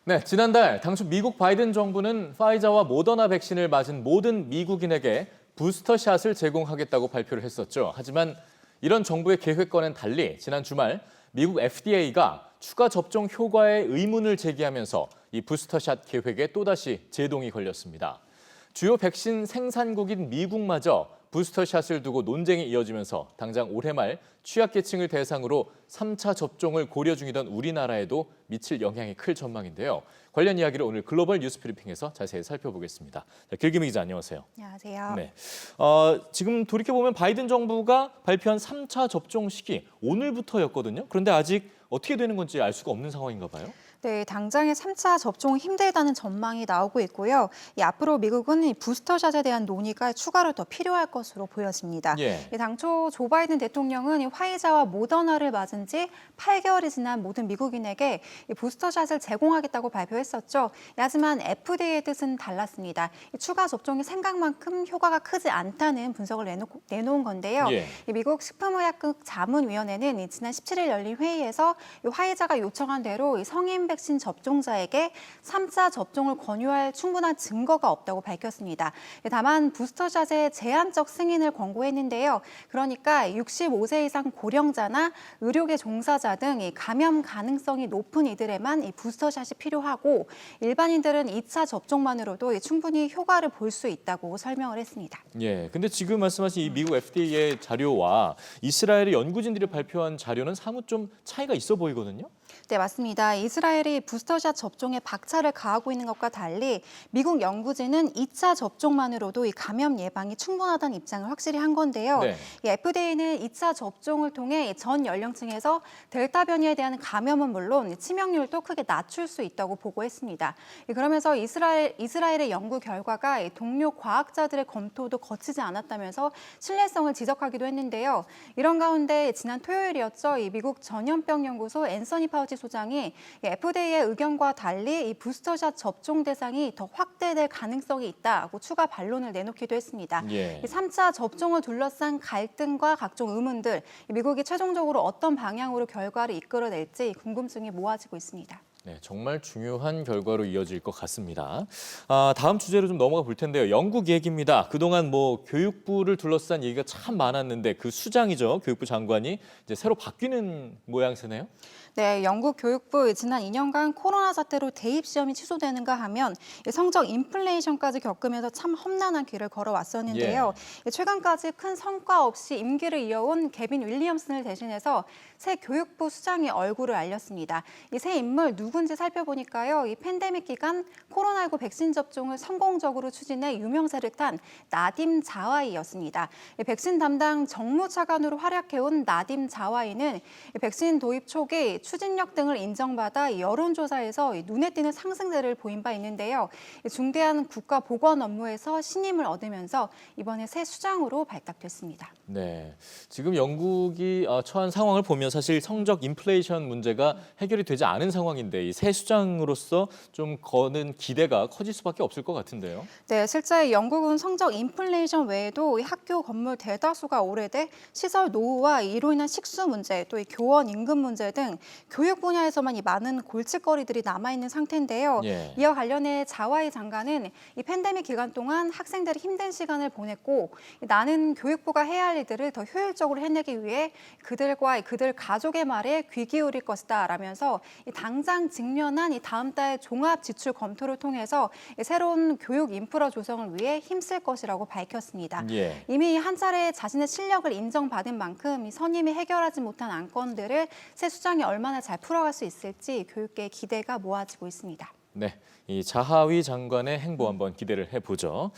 네, 지난달 당초 미국 바이든 정부는 파이자와 모더나 백신을 맞은 모든 미국인에게 부스터샷을 제공하겠다고 발표를 했었죠. 하지만 이런 정부의 계획과는 달리 지난 주말 미국 FDA가 추가 접종 효과에 의문을 제기하면서 이 부스터샷 계획에 또다시 제동이 걸렸습니다. 주요 백신 생산국인 미국마저 부스터샷을 두고 논쟁이 이어지면서 당장 올해 말 취약계층을 대상으로 3차 접종을 고려 중이던 우리나라에도 미칠 영향이 클 전망인데요. 관련 이야기를 오늘 글로벌 뉴스 브리핑에서 자세히 살펴보겠습니다. 길기미 기자, 안녕하세요. 안녕하세요. 네, 지금 돌이켜보면 바이든 정부가 발표한 3차 접종 시기 오늘부터였거든요. 그런데 아직 어떻게 되는 건지 알 수가 없는 상황인가 봐요. 네, 당장의 3차 접종 힘들다는 전망이 나오고 있고요. 앞으로 미국은 이 부스터샷에 대한 논의가 추가로 더 필요할 것으로 보여집니다. 당초 조 바이든 대통령은 이 화이자와 모더나를 맞은 지 8개월이 지난 모든 미국인에게 이 부스터샷을 제공하겠다고 발표했었죠. 하지만 FDA의 뜻은 달랐습니다. 추가 접종이 생각만큼 효과가 크지 않다는 분석을 내놓은 건데요. 미국 식품의약국 자문위원회는 지난 17일 열린 회의에서 이 화이자가 요청한 대로 이 성인 백신 접종자에게 3차 접종을 권유할 충분한 증거가 없다고 밝혔습니다. 다만 부스터샷의 제한적 승인을 권고했는데요. 그러니까 65세 이상 고령자나 의료계 종사자 등 감염 가능성이 높은 이들에만 이 부스터샷이 필요하고 일반인들은 2차 접종만으로도 충분히 효과를 볼 수 있다고 설명을 했습니다. 근데 지금 말씀하신 이 미국 FDA의 자료와 이스라엘의 연구진들이 발표한 자료는 사뭇 좀 차이가 있어 보이거든요. 네, 맞습니다. 이스라엘이 부스터샷 접종에 박차를 가하고 있는 것과 달리 미국 연구진은 2차 접종만으로도 이 감염 예방이 충분하다는 입장을 확실히 한 건데요. 이 FDA는 2차 접종을 통해 전 연령층에서 델타 변이에 대한 감염은 물론 치명률도 크게 낮출 수 있다고 보고했습니다. 그러면서 이스라엘의 연구 결과가 동료 과학자들의 검토도 거치지 않았다면서 신뢰성을 지적하기도 했는데요. 이런 가운데 지난 토요일이었죠. 이 미국 전염병연구소 앤서니 파우치 소장이 FDA의 의견과 달리 이 부스터샷 접종 대상이 더 확대될 가능성이 있다고 추가 반론을 내놓기도 했습니다. 3차 접종을 둘러싼 갈등과 각종 의문들, 미국이 최종적으로 어떤 방향으로 결과를 이끌어낼지 궁금증이 모아지고 있습니다. 네, 정말 중요한 결과로 이어질 것 같습니다. 다음 주제로 좀 넘어가 볼 텐데요. 영국 얘기입니다. 그동안 교육부를 둘러싼 얘기가 참 많았는데 그 수장이죠. 교육부 장관이 이제 새로 바뀌는 모양새네요. 네, 영국 교육부 지난 2년간 코로나 사태로 대입 시험이 취소되는가 하면 성적 인플레이션까지 겪으면서 참 험난한 길을 걸어왔었는데요. 최근까지 큰 성과 없이 임기를 이어온 개빈 윌리엄슨을 대신해서 새 교육부 수장이 얼굴을 알렸습니다. 이 새 인물 누군지 살펴보니까요. 이 팬데믹 기간 코로나19 백신 접종을 성공적으로 추진해 유명세를 탄 나딤 자와이였습니다. 백신 담당 정무차관으로 활약해온 나딤 자와이는 백신 도입 초기 추진력 등을 인정받아 여론조사에서 눈에 띄는 상승세를 보인 바 있는데요. 중대한 국가 보건 업무에서 신임을 얻으면서 이번에 새 수장으로 발탁됐습니다. 네, 지금 영국이 처한 상황을 보면 사실 성적 인플레이션 문제가 해결이 되지 않은 상황인데 이 새 수장으로서 좀 거는 기대가 커질 수밖에 없을 것 같은데요. 네, 실제 영국은 성적 인플레이션 외에도 학교 건물 대다수가 오래돼 시설 노후와 이로 인한 식수 문제, 또 교원 임금 문제 등 교육 분야에서만 많은 골칫거리들이 남아있는 상태인데요. 이와 관련해 자와이 장관은 이 팬데믹 기간 동안 학생들이 힘든 시간을 보냈고 나는 교육부가 해야 할 일들을 더 효율적으로 해내기 위해 그들과 그들 가족의 말에 귀 기울일 것이다 라면서 당장 직면한 다음 달 종합 지출 검토를 통해서 새로운 교육 인프라 조성을 위해 힘쓸 것이라고 밝혔습니다. 이미 한 차례 자신의 실력을 인정받은 만큼 선임이 해결하지 못한 안건들을 새 수장이 얼마나 잘 풀어갈 수 있을지 교육계의 기대가 모아지고 있습니다. 네, 이 자하위 장관의 행보 한번 기대를 해보죠.